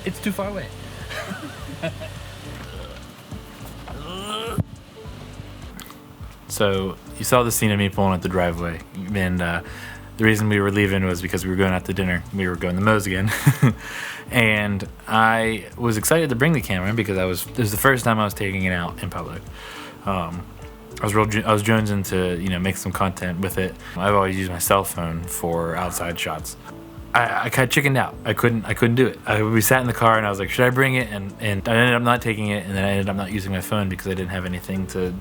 It's too far away. So you saw the scene of me pulling out the driveway, and the reason we were leaving was because we were going out to dinner. We were going to Moe's again, and I was excited to bring the camera because it was the first time I was taking it out in public. I was jonesing to make some content with it. I've always used my cell phone for outside shots. I kind of chickened out. I couldn't do it. We sat in the car and I was like, should I bring it? And I ended up not taking it, and then I ended up not using my phone because I didn't have anything to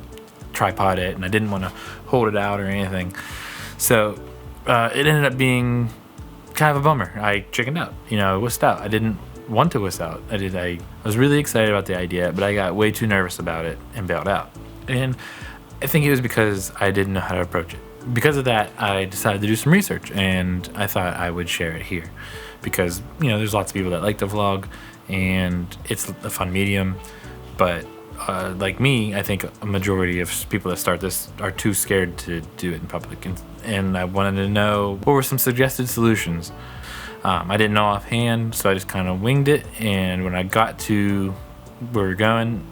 tripod it, and I didn't want to hold it out or anything. So it ended up being kind of a bummer. I chickened out. I wussed out. I didn't want to wuss out. I was really excited about the idea, but I got way too nervous about it and bailed out. And I think it was because I didn't know how to approach it. Because of that, I decided to do some research, and I thought I would share it here because there's lots of people that like to vlog, and it's a fun medium. But like me, I think a majority of people that start this are too scared to do it in public, and I wanted to know what were some suggested solutions. I didn't know offhand, so I just kind of winged it, and when I got to where we're going,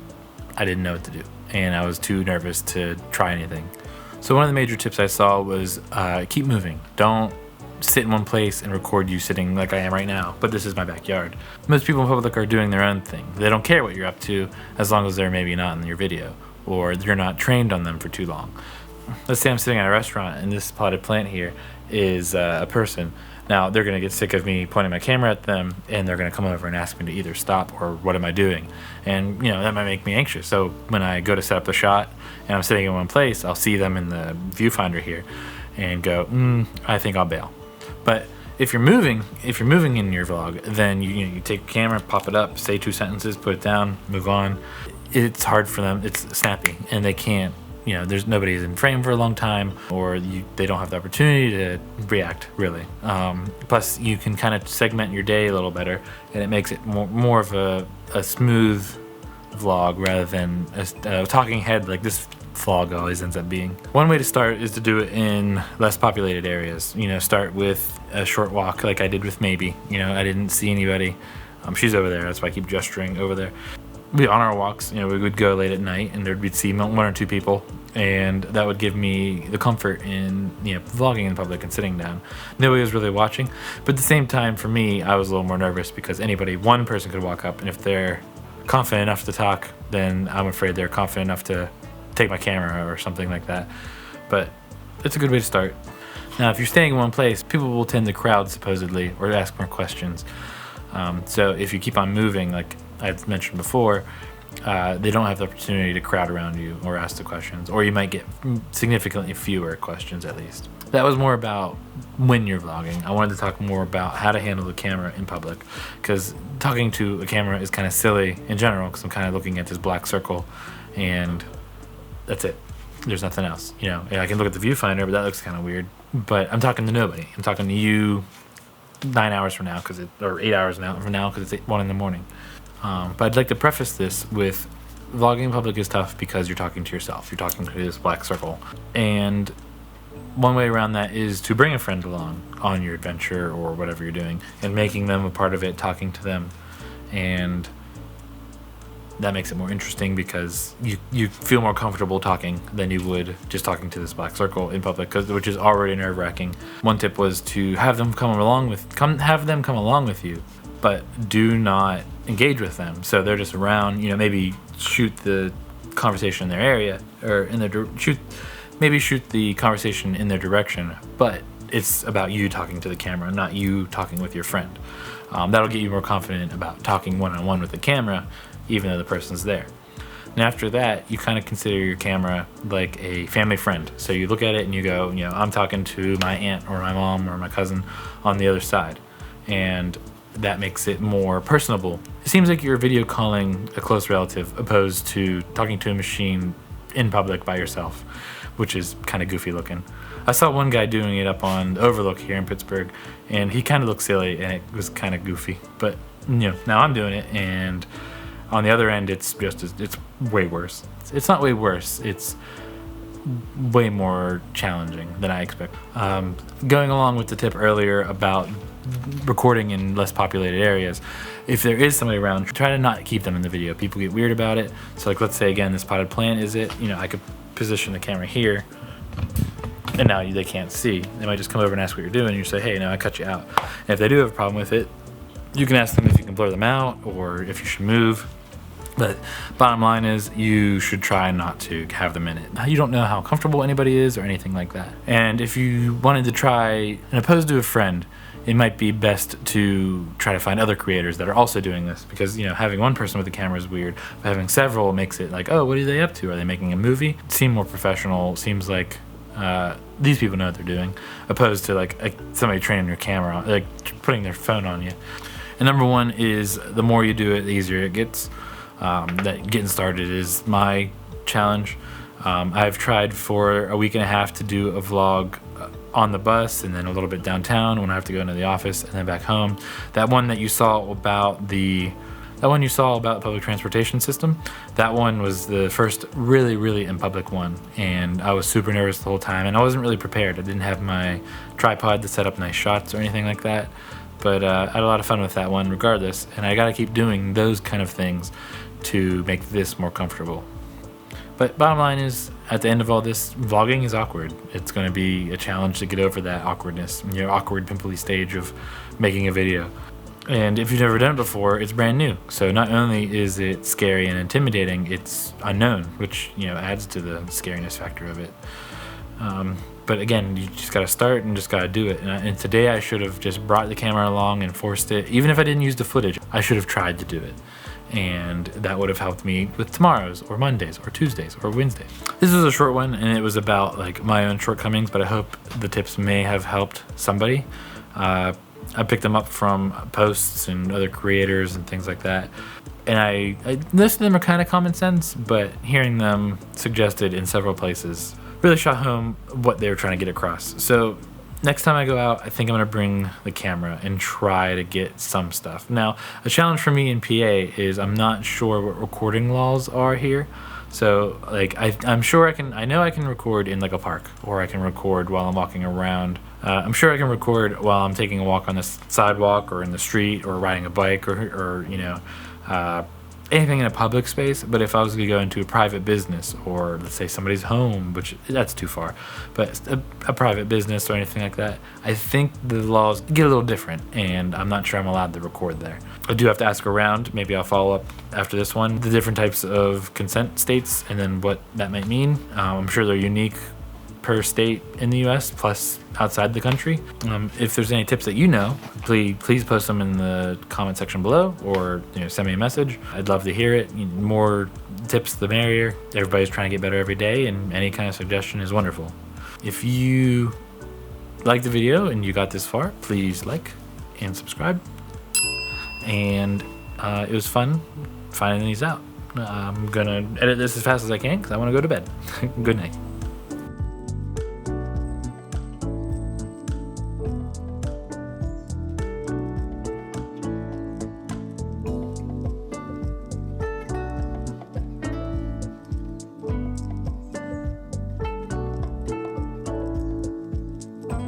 I didn't know what to do, and I was too nervous to try anything. So one of the major tips I saw was keep moving. Don't sit in one place and record you sitting like I am right now, but this is my backyard. Most people in public are doing their own thing. They don't care what you're up to as long as they're maybe not in your video or you're not trained on them for too long. Let's say I'm sitting at a restaurant and this potted plant here is a person. Now they're going to get sick of me pointing my camera at them, and they're going to come over and ask me to either stop or what am I doing, and that might make me anxious. So when I go to set up the shot and I'm sitting in one place, I'll see them in the viewfinder here and go, I think I'll bail. But if you're moving in your vlog, then you take a camera, pop it up, say 2 sentences, put it down, move on. It's hard for them. It's snappy, and they can't. There's nobody's in frame for a long time, or they don't have the opportunity to react really. Plus, you can kind of segment your day a little better, and it makes it more of a smooth vlog rather than a talking head like this vlog always ends up being. One way to start is to do it in less populated areas. Start with a short walk like I did with Maybe. I didn't see anybody. She's over there. That's why I keep gesturing over there. On our walks, we would go late at night, and we'd see 1 or 2 people, and that would give me the comfort in vlogging in public and sitting down. Nobody was really watching, but at the same time, for me, I was a little more nervous because one person could walk up, and if they're confident enough to talk, then I'm afraid they're confident enough to take my camera or something like that. But it's a good way to start. Now, if you're staying in one place, people will tend to crowd supposedly or ask more questions. So if you keep on moving, like I mentioned before, they don't have the opportunity to crowd around you or ask the questions, or you might get significantly fewer questions at least. That was more about when you're vlogging. I wanted to talk more about how to handle the camera in public, because talking to a camera is kind of silly in general, because I'm kind of looking at this black circle and that's it. There's nothing else. I can look at the viewfinder, but that looks kind of weird. But I'm talking to nobody. I'm talking to you 9 hours from now, or 8 hours from now, because it's 1 in the morning. But I'd like to preface this with vlogging in public is tough because you're talking to yourself. You're talking to this black circle. And one way around that is to bring a friend along on your adventure or whatever you're doing and making them a part of it, talking to them. And that makes it more interesting because you feel more comfortable talking than you would just talking to this black circle in public, which is already nerve-wracking. One tip was to have them come along with you, but do not engage with them. So they're just around, maybe shoot the conversation in their area or shoot the conversation in their direction, but it's about you talking to the camera, not you talking with your friend. That'll get you more confident about talking one-on-one with the camera, even though the person's there. And after that, you kind of consider your camera like a family friend. So you look at it and you go, I'm talking to my aunt or my mom or my cousin on the other side. And that makes it more personable. It seems like you're video calling a close relative opposed to talking to a machine in public by yourself, which is kind of goofy looking. I saw one guy doing it up on the Overlook here in Pittsburgh, and he kind of looked silly and it was kind of goofy. But now I'm doing it, and on the other end, it's way worse. It's not way worse. It's way more challenging than I expect. Going along with the tip earlier about recording in less populated areas, if there is somebody around, try to not keep them in the video. People get weird about it. So like, let's say again, this potted plant is it, you know, I could position the camera here, and now they can't see. They might just come over and ask what you're doing, and you say, hey, no, I cut you out. And if they do have a problem with it, you can ask them if you can blur them out or if you should move. But bottom line is, you should try not to have them in it. You don't know how comfortable anybody is or anything like that. And if you wanted to try, and opposed to a friend, it might be best to try to find other creators that are also doing this, because, you know, having one person with a camera is weird, but having several makes it like, oh, what are they up to? Are they making a movie? Seem more professional. Seems like these people know what they're doing, opposed to like somebody training your camera, like putting their phone on you. And number one is, the more you do it, the easier it gets. That getting started is my challenge. I've tried for a week and a half to do a vlog on the bus, and then a little bit downtown when I have to go into the office, and then back home. That one you saw about the public transportation system, that one was the first really in public one, and I was super nervous the whole time, and I wasn't really prepared. I didn't have my tripod to set up nice shots or anything like that. But I had a lot of fun with that one regardless, and I gotta keep doing those kind of things to make this more comfortable. But bottom line is, at the end of all this, vlogging is awkward. It's gonna be a challenge to get over that awkwardness, you know, awkward pimply stage of making a video. And if you've never done it before, it's brand new. So not only is it scary and intimidating, it's unknown, which, you know, adds to the scariness factor of it. But again, you just gotta start and just gotta do it. And today I should have just brought the camera along and forced it. Even if I didn't use the footage, I should have tried to do it. And that would have helped me with tomorrow's or Mondays or Tuesdays or Wednesdays. This is a short one, and it was about like my own shortcomings, but I hope the tips may have helped somebody. I picked them up from posts and other creators and things like that. And most of them are kind of common sense, but hearing them suggested in several places really shot home what they were trying to get across. So next time I go out, I think I'm gonna bring the camera and try to get some stuff. Now, a challenge for me in PA is I'm not sure what recording laws are here. So like, I'm sure I know I can record in like a park, or I can record while I'm walking around. I'm sure I can record while I'm taking a walk on the sidewalk or in the street or riding a bike or you know, anything in a public space. But if I was gonna go into a private business, or let's say somebody's home, which that's too far, but a private business or anything like that, I think the laws get a little different, and I'm not sure I'm allowed to record there. I do have to ask around. Maybe I'll follow up after this one, the different types of consent states and then what that might mean. I'm sure they're unique per state in the US, plus outside the country. If there's any tips that you know, please post them in the comment section below, or you know, send me a message. I'd love to hear it. More tips the merrier. Everybody's trying to get better every day, and any kind of suggestion is wonderful. If you liked the video and you got this far, please like and subscribe. And it was fun finding these out. I'm gonna edit this as fast as I can because I want to go to bed. Good night.